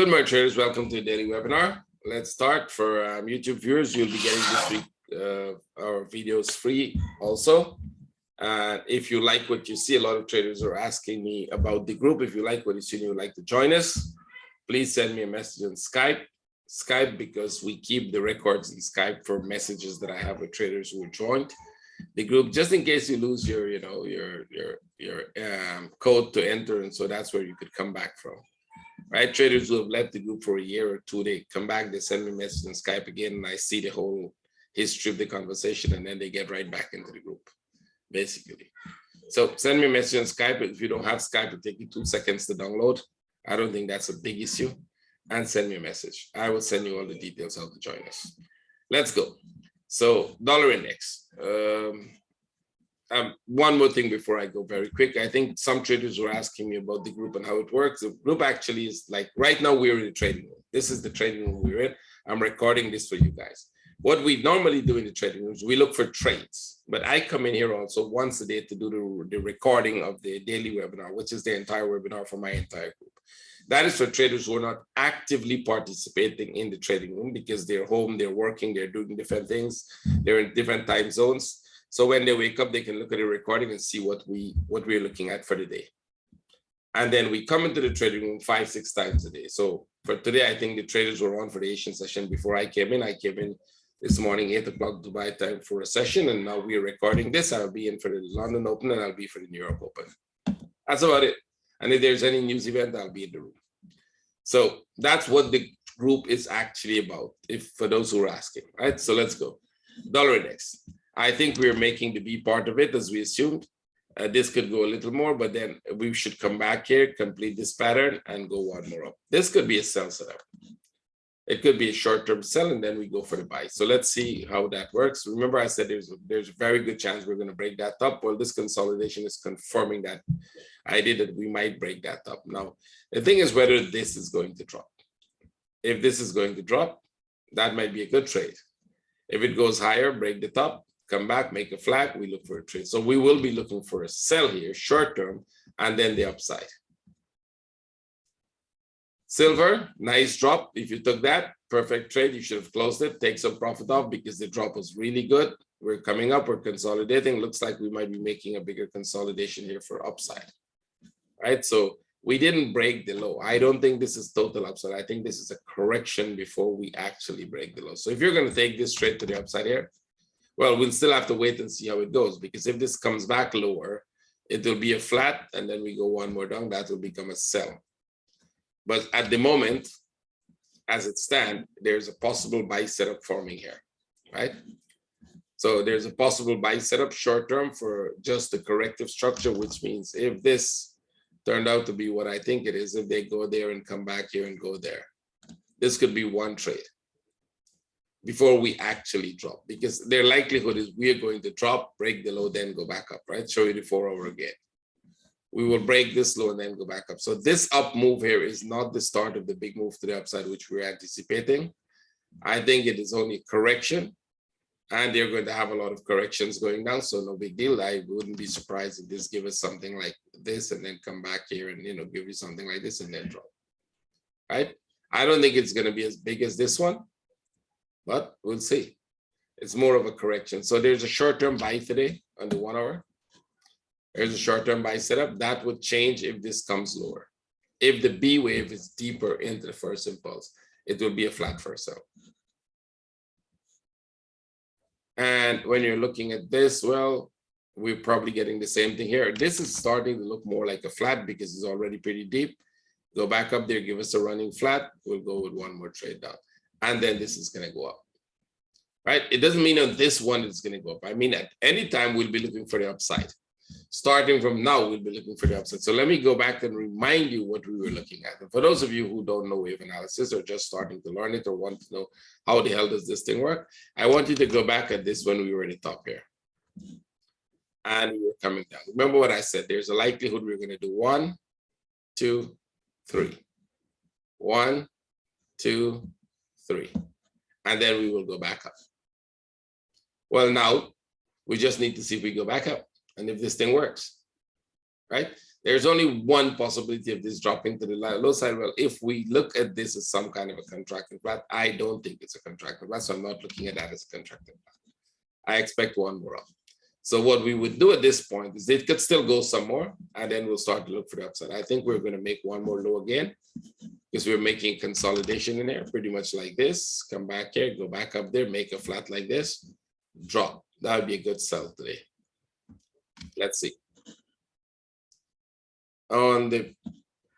Good morning, traders. Welcome to the daily webinar. Let's start. For YouTube viewers, you'll be getting this week our videos free also. If you like what you see, a lot of traders are asking me about the group. If you like what you see and you would like to join us, please send me a message on Skype, because we keep the records in Skype for messages that I have with traders who joined the group, just in case you lose your code to enter, and so that's where you could come back from. Right, traders who have left the group for a year or two, they come back, they send me a message on Skype again, and I see the whole history of the conversation, and then they get right back into the group, basically. So send me a message on Skype. If you don't have Skype, it'll take you 2 seconds to download. I don't think that's a big issue. And send me a message. I will send you all the details how to join us. Let's go. So dollar index. One more thing before I go very quick. I think some traders were asking me about the group and how it works. The group actually is like, right now we're in the trading room. This is the trading room we're in. I'm recording this for you guys. What we normally do in the trading rooms, we look for trades, but I come in here also once a day to do the recording of the daily webinar, which is the entire webinar for my entire group. That is for traders who are not actively participating in the trading room because they're home, they're working, they're doing different things, they're in different time zones. So when they wake up, they can look at the recording and see what we're looking at for the day. And then we come into the trading room 5-6 times a day. So for today, I think the traders were on for the Asian session before I came in. I came in this morning, 8 o'clock Dubai time for a session. And now we're recording this. I'll be in for the London Open and I'll be for the New York Open. That's about it. And if there's any news event, I'll be in the room. So that's what the group is actually about, for those who are asking, right? So let's go. Dollar index. I think we're making the B part of it as we assumed. This could go a little more, but then we should come back here, complete this pattern, and go one more up. This could be a sell setup. It could be a short-term sell, and then we go for the buy. So let's see how that works. Remember, I said there's a very good chance we're going to break that up. Well, this consolidation is confirming that idea that we might break that up. Now, the thing is whether this is going to drop. If this is going to drop, that might be a good trade. If it goes higher, break the top, come back, make a flat, we look for a trade. So we will be looking for a sell here, short term, and then the upside. Silver, nice drop. If you took that, perfect trade. You should have closed it, take some profit off because the drop was really good. We're coming up, we're consolidating. Looks like we might be making a bigger consolidation here for upside. Right? So we didn't break the low. I don't think this is total upside. I think this is a correction before we actually break the low. So if you're going to take this trade to the upside here, well, we'll still have to wait and see how it goes, because if this comes back lower, it will be a flat, and then we go one more down, that will become a sell. But at the moment, as it stands, there's a possible buy setup forming here, right? So there's a possible buy setup short term for just the corrective structure, which means if this turned out to be what I think it is, if they go there and come back here and go there, this could be one trade before we actually drop, because their likelihood is we are going to drop, break the low, then go back up, right? Show you the 4 hour again. We will break this low and then go back up. So this up move here is not the start of the big move to the upside, which we're anticipating. I think it is only correction, and they're going to have a lot of corrections going down, so no big deal. I wouldn't be surprised if this gives us something like this and then come back here and give you something like this and then drop, right? I don't think it's going to be as big as this one, but we'll see. It's more of a correction. So there's a short-term buy today on the 1 hour. There's a short-term buy setup. That would change if this comes lower. If the B wave is deeper into the first impulse, it will be a flat first sell. And when you're looking at this, well, we're probably getting the same thing here. This is starting to look more like a flat because it's already pretty deep. Go back up there, give us a running flat. We'll go with one more trade down. And then this is going to go up, right? It doesn't mean on this one it's going to go up. I mean, at any time, we'll be looking for the upside. Starting from now, we'll be looking for the upside. So let me go back and remind you what we were looking at. And for those of you who don't know wave analysis or just starting to learn it or want to know how the hell does this thing work, I want you to go back at this when we were at the top here. And we were coming down. Remember what I said, there's a likelihood we're going to do 1, 2, 3. 1, 2, 3, and then we will go back up. Well, now we just need to see if we go back up and if this thing works. right? There's only one possibility of this dropping to the low side. Well, if we look at this as some kind of a contracting flat, I don't think it's a contracting flat, so I'm not looking at that as a contracting flat. I expect one more up. So what we would do at this point is it could still go some more, and then we'll start to look for the upside. I think we're going to make one more low again, because we're making consolidation in there, pretty much like this. Come back here, go back up there, make a flat like this, drop. That would be a good sell today. Let's see. On the,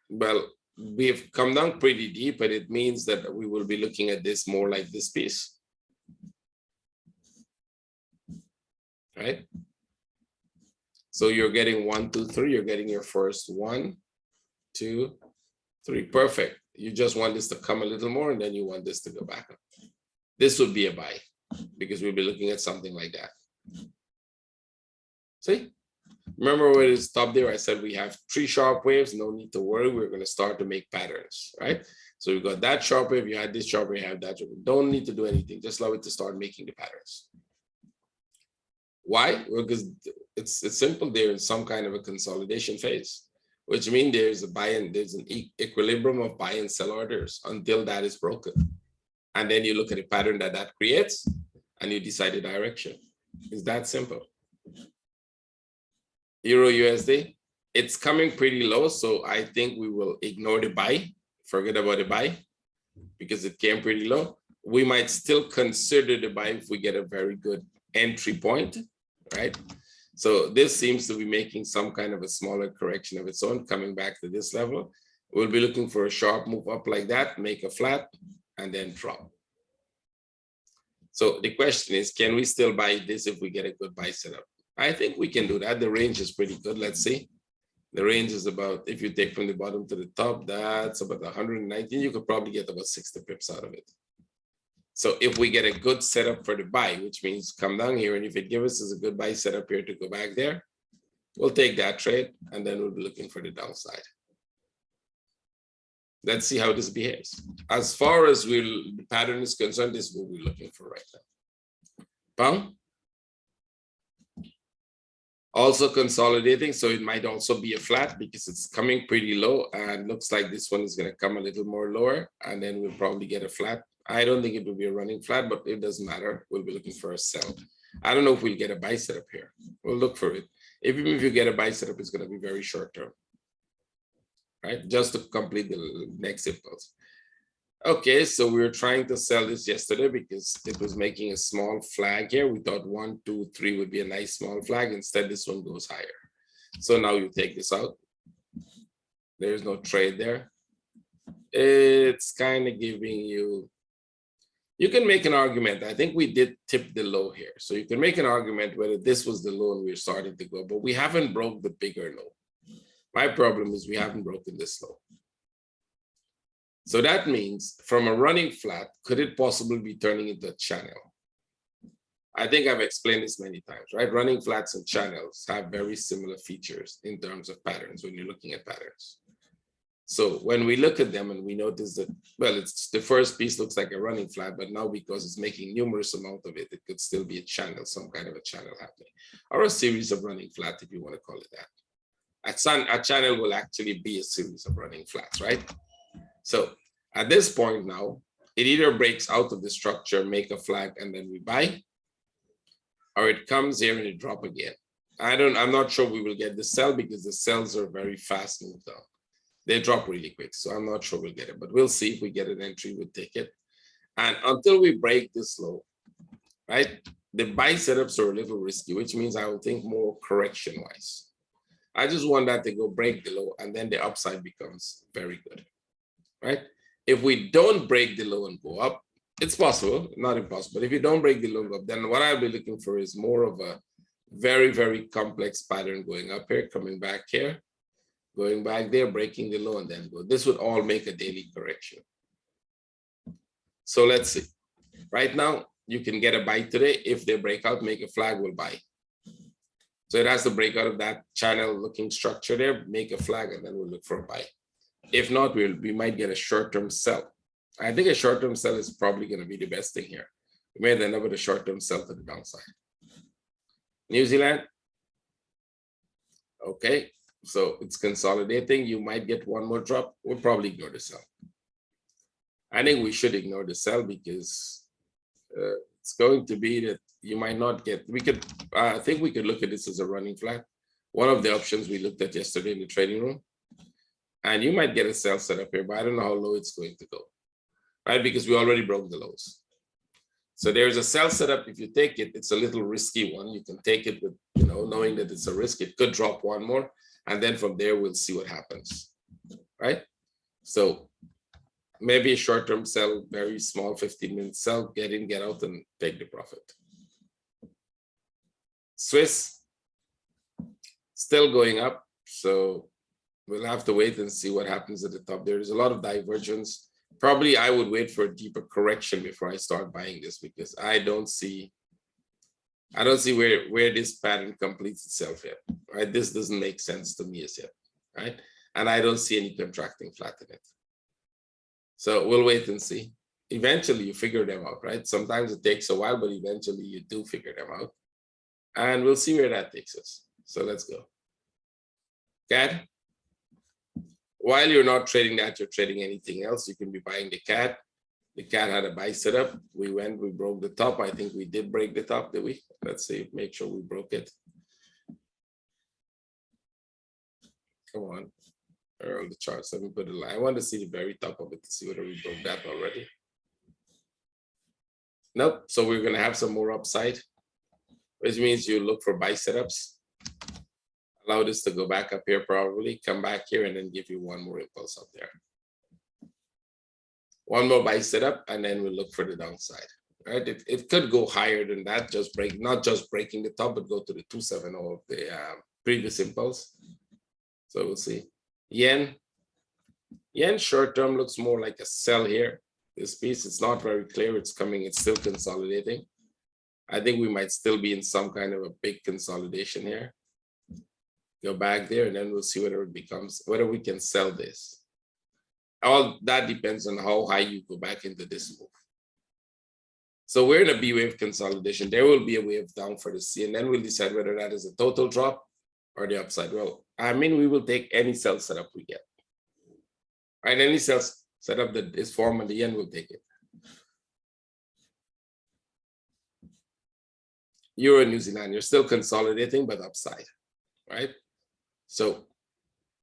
well, we've come down pretty deep, but it means that we will be looking at this more like this piece. Right? So you're getting 1, 2, 3. You're getting your first 1, 2, 3. Perfect. You just want this to come a little more, and then you want this to go back up. This would be a buy, because we'll be looking at something like that. See? Remember when it stopped there, I said we have 3 sharp waves, no need to worry. We're going to start to make patterns, right? So we've got that sharp wave, you had this sharp wave, you have that sharp wave. Don't need to do anything. Just allow it to start making the patterns. Why? Well, because it's simple. They're in some kind of a consolidation phase, which means there's a buy and there's an equilibrium of buy and sell orders until that is broken. And then you look at the pattern that that creates and you decide the direction. It's that simple. Euro USD, it's coming pretty low. So I think we will ignore the buy, forget about the buy, because it came pretty low. We might still consider the buy if we get a very good entry point, right? So this seems to be making some kind of a smaller correction of its own, coming back to this level. We'll be looking for a sharp move up like that, make a flat, and then drop. So the question is, can we still buy this if we get a good buy setup? I think we can do that. The range is pretty good. Let's see. The range is about, if you take from the bottom to the top, that's about 119. You could probably get about 60 pips out of it. So if we get a good setup for the buy, which means come down here, and if it gives us a good buy setup here to go back there, we'll take that trade, and then we'll be looking for the downside. Let's see how this behaves. As far as the pattern is concerned, this is what we're looking for right now. Pound. Also consolidating, so it might also be a flat because it's coming pretty low, and looks like this one is going to come a little more lower, and then we'll probably get a flat. I don't think it will be a running flat, but it doesn't matter. We'll be looking for a sell. I don't know if we'll get a buy setup here. We'll look for it. Even if you get a buy setup, it's going to be very short term, right? Just to complete the next impulse. Okay, so we were trying to sell this yesterday because it was making a small flag here. We thought 1, 2, 3 would be a nice small flag. Instead, this one goes higher. So now you take this out. There's no trade there. It's kind of giving you, you can make an argument. I think we did tip the low here. So you can make an argument whether this was the low and we're starting to go, but we haven't broke the bigger low. My problem is we haven't broken this low. So that means from a running flat, could it possibly be turning into a channel? I think I've explained this many times, right? Running flats and channels have very similar features in terms of patterns when you're looking at patterns. So when we look at them and we notice that, well, it's the first piece looks like a running flat, but now because it's making numerous amount of it, it could still be a channel, some kind of a channel happening, or a series of running flat, if you want to call it that. A channel will actually be a series of running flats, right? So at this point now, it either breaks out of the structure, make a flag, and then we buy, or it comes here and it drop again. I'm not sure we will get the sell because the sells are very fast move down. They drop really quick, so I'm not sure we'll get it, but we'll see. If we get an entry, we'll take it. And until we break this low, right? The buy setups are a little risky, which means I will think more correction-wise. I just want that to go break the low, and then the upside becomes very good, right? If we don't break the low and go up, it's possible, not impossible. But if you don't break the low and go up, then what I'll be looking for is more of a very, very complex pattern going up here, coming back here, going back there, breaking the low, and then go. This would all make a daily correction. So let's see. Right now, you can get a buy today. If they break out, make a flag, we'll buy. So it has to break out of that channel looking structure there, make a flag, and then we'll look for a buy. If not, we might get a short-term sell. I think a short-term sell is probably going to be the best thing here. We may end up with a short-term sell to the downside. New Zealand. Okay. So it's consolidating. You might get one more drop. We'll probably ignore the sell. I think we should ignore the sell because it's going to be that you might not get, we could, I think we could look at this as a running flat. One of the options we looked at yesterday in the trading room. And you might get a sell set up here, but I don't know how low it's going to go, right? Because we already broke the lows. So there's a sell setup. If you take it, it's a little risky one. You can take it with, knowing that it's a risk. It could drop one more. And then from there, we'll see what happens, right? So maybe a short-term sell, very small 15-minute sell, get in, get out, and take the profit. Swiss, still going up. So we'll have to wait and see what happens at the top. There is a lot of divergence. Probably I would wait for a deeper correction before I start buying this, because I don't see where this pattern completes itself yet, right? This doesn't make sense to me as yet, right? And I don't see any contracting flat in it. So we'll wait and see. Eventually you figure them out, right? Sometimes it takes a while, but eventually you do figure them out. And we'll see where that takes us. So let's go. CAD. While you're not trading that, you're trading anything else. You can be buying the CAD. The CAD had a buy setup. We broke the top. I think we did break the top, did we? Let's see, make sure we broke it. Come on. Where are the charts? Let me put a line. I want to see the very top of it to see whether we broke that already. Nope. So we're going to have some more upside, which means you look for buy setups. Allow this to go back up here, probably come back here, and then give you one more impulse up there. One more buy setup, and then we'll look for the downside. Right? It could go higher than that, not just breaking the top, but go to the 270 of the previous impulse. So we'll see. Yen short term looks more like a sell here. This piece, it's not very clear. It's still consolidating. I think we might still be in some kind of a big consolidation here. Go back there, and then we'll see whether we can sell this. All that depends on how high you go back into this move. So we're in a B wave consolidation. There will be a wave down for the C, and then we'll decide whether that is a total drop or the upside. Well, I mean, we will take any sell setup we get. Right? Any sell setup that is formed on the yen, we'll take it. Euro New Zealand, you're still consolidating, but upside, right? So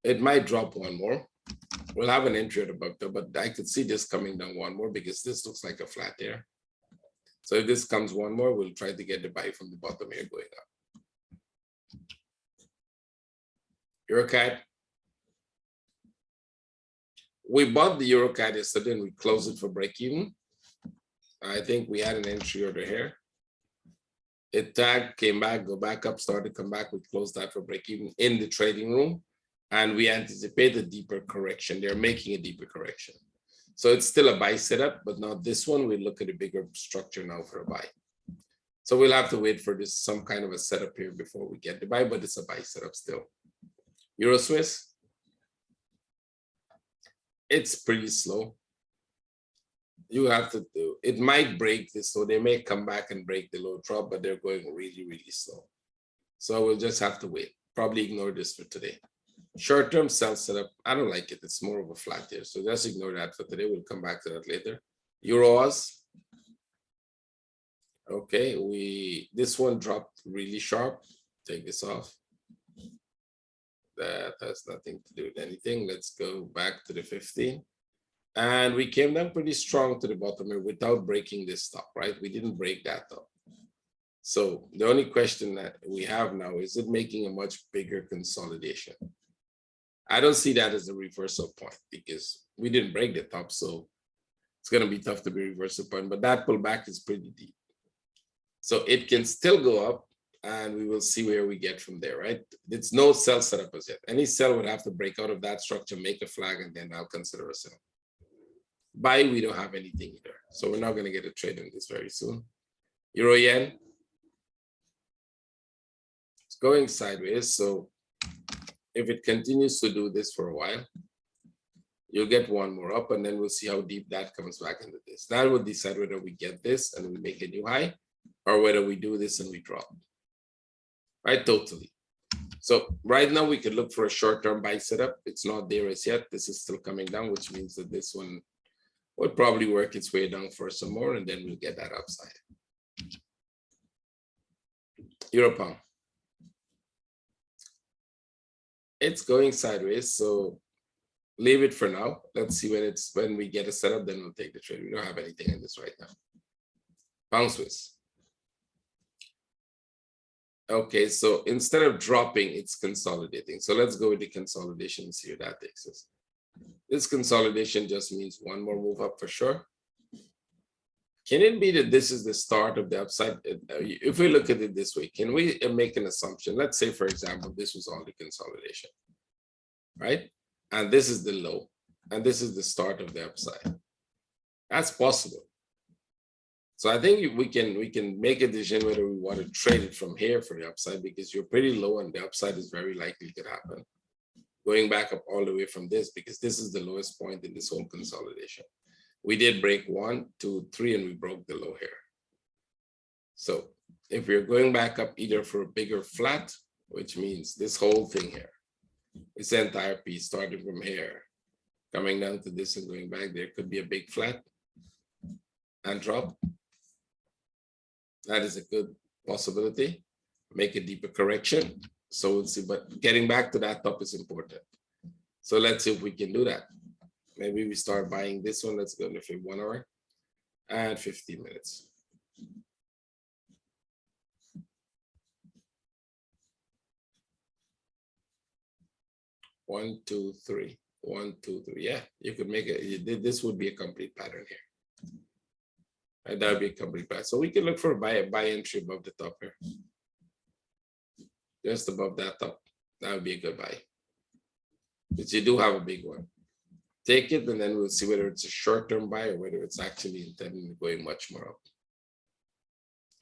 it might drop one more. We'll have an entry at the bottom, but I could see this coming down one more because this looks like a flat there. So if this comes one more, we'll try to get the buy from the bottom here going up. EuroCAD. We bought the EuroCAD yesterday and we closed it for break even. I think we had an entry order here. It tagged, came back, go back up, started, come back. We closed that for break even in the trading room. And we anticipate a deeper correction. They're making a deeper correction. So it's still a buy setup, but not this one. We look at a bigger structure now for a buy. So we'll have to wait for this, some kind of a setup here before we get the buy, but it's a buy setup still. Euro Swiss. It's pretty slow. You have to do, it might break this, so they may come back and break the low drop, but they're going really, really slow. So we'll just have to wait. Probably ignore this for today. Short-term sell setup, I don't like it. It's more of a flat here. So just ignore that for today. We'll come back to that later. Euros. Okay, this one dropped really sharp. Take this off. That has nothing to do with anything. Let's go back to the 15. And we came down pretty strong to the bottom here without breaking this top, right? We didn't break that top. So the only question that we have now is it making a much bigger consolidation? I don't see that as a reversal point because we didn't break the top, so it's going to be tough to be a reversal point, but that pullback is pretty deep. So it can still go up and we will see where we get from there, right? It's no sell setup as yet. Any sell would have to break out of that structure, make a flag, and then I'll consider a sell. Buy, we don't have anything either. So we're not going to get a trade on this very soon. Euro yen. It's going sideways, so if it continues to do this for a while, you'll get one more up, and then we'll see how deep that comes back into this. That will decide whether we get this and we make a new high, or whether we do this and we drop. Right, totally. So right now we could look for a short-term buy setup. It's not there as yet. This is still coming down, which means that this one would probably work its way down for some more, and then we'll get that upside. Euro pound. It's going sideways, so leave it for now. Let's see when we get a setup, then we'll take the trade. We don't have anything in this right now. Pound Swiss. Okay, so instead of dropping, it's consolidating. So let's go with the consolidation and see what that takes us. This consolidation just means one more move up for sure. Can it be that this is the start of the upside? If we look at it this way, can we make an assumption? Let's say, for example, this was all the consolidation, right? And this is the low, and this is the start of the upside. That's possible. So I think we can make a decision whether we want to trade it from here for the upside, because you're pretty low and the upside is very likely to happen. Going back up all the way from this, because this is the lowest point in this whole consolidation. We did break 1, 2, 3, and we broke the low here. So if we're going back up either for a bigger flat, which means this whole thing here, this entire piece starting from here, coming down to this and going back, there could be a big flat and drop. That is a good possibility. Make a deeper correction. So we'll see, but getting back to that top is important. So let's see if we can do that. Maybe we start buying this one. Let's go to 1 hour and 15 minutes. One, two, three. 1, 2, 3. Yeah, you could make it. This would be a complete pattern here. And that would be a complete pattern. So we can look for a buy entry above the top here. Just above that top. That would be a good buy. But you do have a big one. Take it, and then we'll see whether it's a short-term buy or whether it's actually intending to going much more up.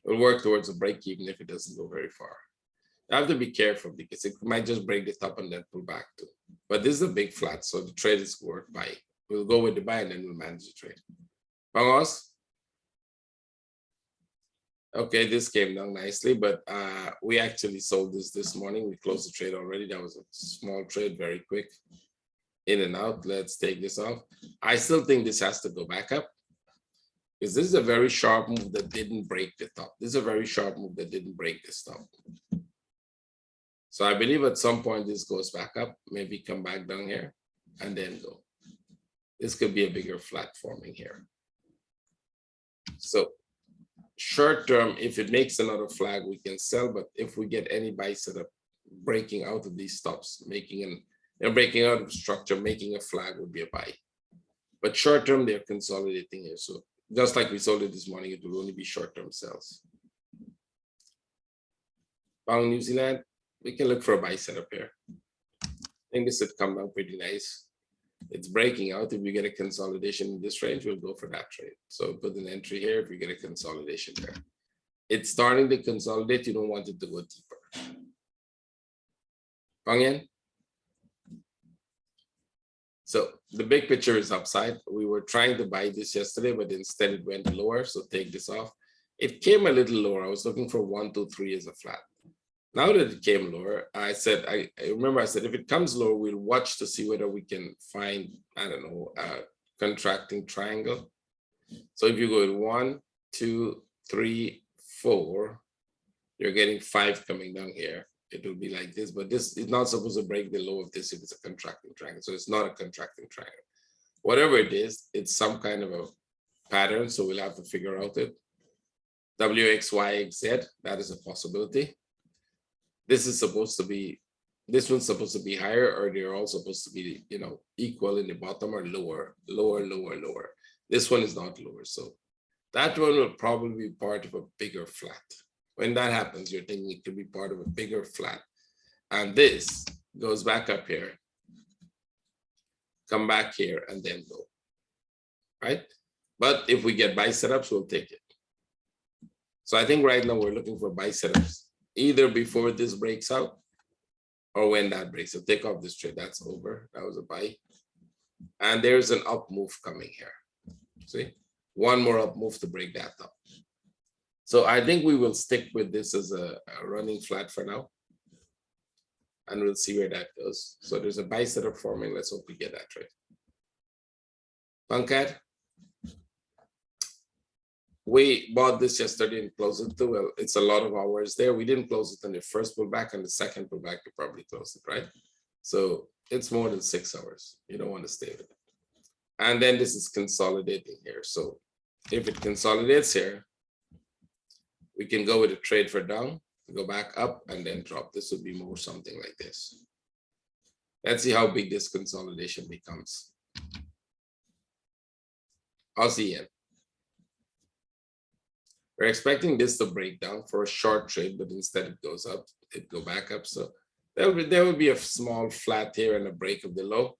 We'll work towards a break even if it doesn't go very far. I have to be careful because it might just break the top and then pull back too. But this is a big flat, so the trade is worth buying. We'll go with the buy and then we'll manage the trade. Vamos. Okay, this came down nicely, but we actually sold this morning. We closed the trade already. That was a small trade, very quick. In and out. Let's take this off. I still think this has to go back up, because this is a very sharp move that didn't break the top. This is a very sharp move that didn't break this top. So I believe at some point this goes back up, maybe come back down here and then go. This could be a bigger flat forming here. So short term, if it makes another flag, we can sell. But if we get any buy setup breaking out of these stops, making breaking out of structure, making a flag would be a buy. But short term, they're consolidating here. So just like we sold it this morning, it will only be short term sales. Pound New Zealand, we can look for a buy setup here. I think this would come down pretty nice. It's breaking out. If we get a consolidation in this range, we'll go for that trade. So put an entry here if we get a consolidation there. It's starting to consolidate. You don't want it to go deeper. Pang Yen. So the big picture is upside. We were trying to buy this yesterday, but instead it went lower. So take this off. It came a little lower. I was looking for 1, 2, 3 as a flat. Now that it came lower, I said, I remember I said, if it comes lower, we'll watch to see whether we can find, I don't know, a contracting triangle. So if you go to 1, 2, 3, 4, you're getting 5 coming down here. It will be like this, but this is not supposed to break the low of this if it's a contracting triangle. So it's not a contracting triangle. Whatever it is, it's some kind of a pattern. So we'll have to figure out it. WXYZ, that is a possibility. This is supposed to be, this one's supposed to be higher, or they're all supposed to be, you know, equal in the bottom or lower, lower, lower, lower. This one is not lower. So that one will probably be part of a bigger flat. When that happens, you're thinking it could be part of a bigger flat. And this goes back up here, come back here, and then go, right? But if we get buy setups, we'll take it. So I think right now we're looking for buy setups, either before this breaks out or when that breaks. So take off this trade, that's over. That was a buy. And there's an up move coming here. See, one more up move to break that up. So I think we will stick with this as a running flat for now. And we'll see where that goes. So there's a buy setup forming. Let's hope we get that trade. Buncat. We bought this yesterday and closed it too. Well, it's a lot of hours there. We didn't close it on the first pullback, and the second pullback, you probably closed it, right? So it's more than 6 hours. You don't want to stay with it. And then this is consolidating here. So if it consolidates here, we can go with a trade for down, go back up, and then drop. This would be more something like this. Let's see how big this consolidation becomes. Aussie yen. We're expecting this to break down for a short trade, but instead it goes up, it go back up. So there will be a small flat here and a break of the low.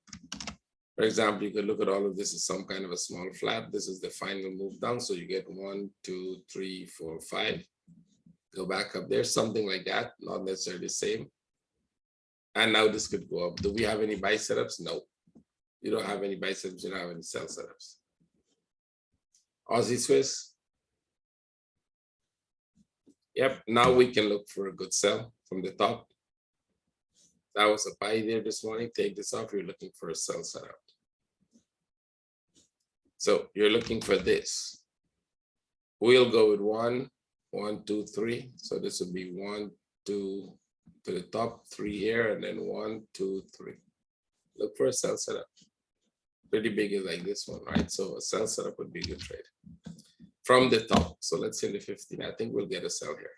For example, you could look at all of this as some kind of a small flat. This is the final move down. So you get 1, 2, 3, 4, 5. Go back up there, something like that, not necessarily the same. And now this could go up. Do we have any buy setups? No. You don't have any buy setups, you don't have any sell setups. Aussie Swiss. Yep, now we can look for a good sell from the top. That was a buy there this morning. Take this off. You're looking for a sell setup. So you're looking for this. We'll go with 1, 1, 2, 3. So this would be 1, 2 to the top, 3 here, and then 1, 2, 3. Look for a sell setup. Pretty big is like this one, right? So a sell setup would be a good trade from the top. So let's say the 15. I think we'll get a sell here.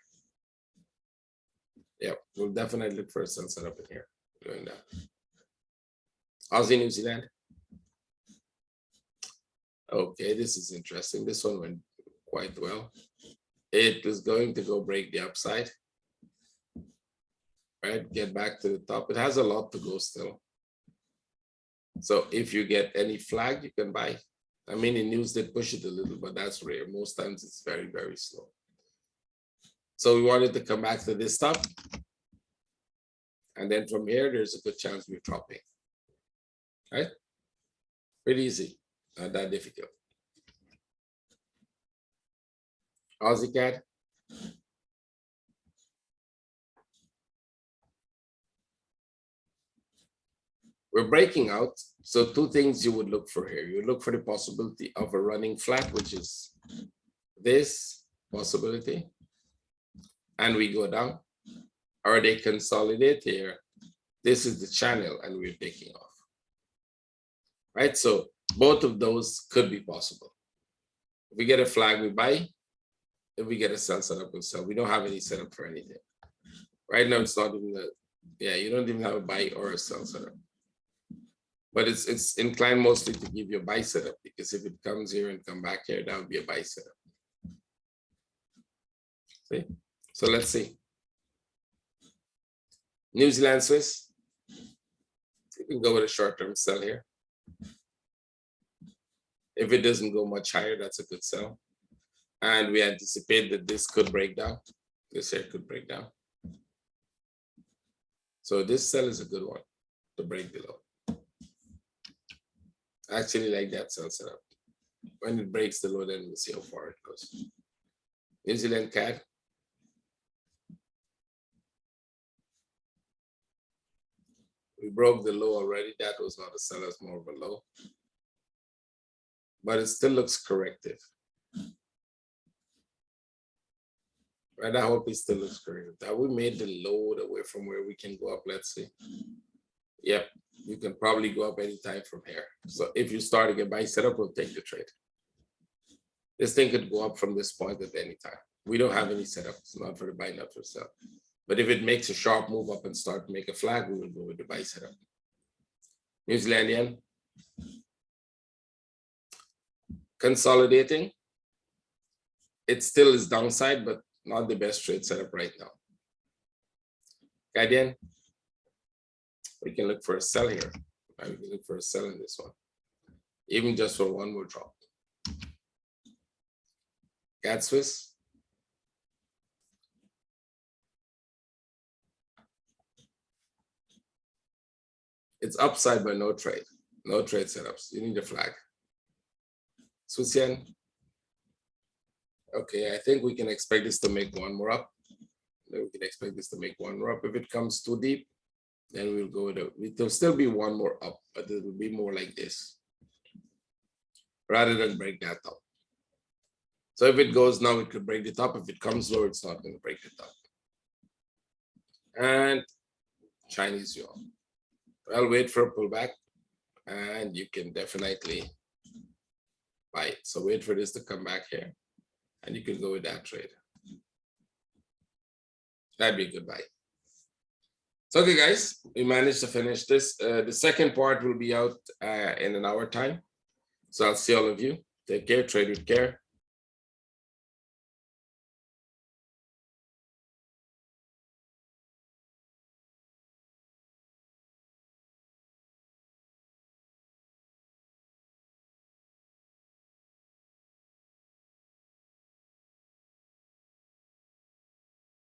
Yeah, we'll definitely look for a sell setup in here. Doing that. Aussie New Zealand. Okay, this is interesting. This one went quite well. It was going to go break the upside. Right, get back to the top. It has a lot to go still. So if you get any flag, you can buy. I mean, in news, they push it a little, but that's rare. Most times it's very, very slow. So we wanted to come back to this top. And then from here, there's a good chance we're dropping. Right? Pretty easy, not that difficult. Aussie cat. We're breaking out. So two things you would look for here. You look for the possibility of a running flat, which is this possibility. And we go down. Or they consolidate here. This is the channel and we're taking off. Right? So both of those could be possible. If we get a flag, we buy. If we get a sell setup, we'll sell. We don't have any setup for anything. Right now, it's not even the, yeah, you don't even have a buy or a sell setup. But it's inclined mostly to give you a buy setup, because if it comes here and come back here, that would be a buy setup. See? So let's see. New Zealand Swiss. You can go with a short-term sell here. If it doesn't go much higher, that's a good sell. And we anticipate that this could break down. This here could break down. So this sell is a good one to break below. I actually like that sell setup. When it breaks the low, then we'll see how far it goes. New Zealand CAD. We broke the low already. That was not a sell, it's more of a low. But it still looks corrective. Right, I hope it still looks corrective. That we made the low away from where we can go up, let's see. Yep, you can probably go up anytime from here. So if you start to get buy setup, we'll take the trade. This thing could go up from this point at any time. We don't have any setups, not for the buy, not for sell. But if it makes a sharp move up and start to make a flag, we will go with the buy setup. New Zealand yen. Consolidating. It still is downside, but not the best trade setup right now. Canadian. We can look for a sell here. Right? We can look for a sell in this one, even just for one more drop. CAD Swiss. It's upside, but no trade. No trade setups. You need a flag. Swiss yen. Okay, I think we can expect this to make one more up. Then we can expect this to make one more up. If it comes too deep, Then we'll go with there'll still be one more up, but it will be more like this rather than break that up. So if it goes now, it could break the top. If it comes lower, it's not going to break the top. And Chinese yuan. I'll wait for a pullback, and you can definitely buy it. So wait for this to come back here, and you can go with that trade. That'd be a good buy. So okay, guys, we managed to finish this. The second part will be out in an hour time. So I'll see all of you. Take care, trade with care.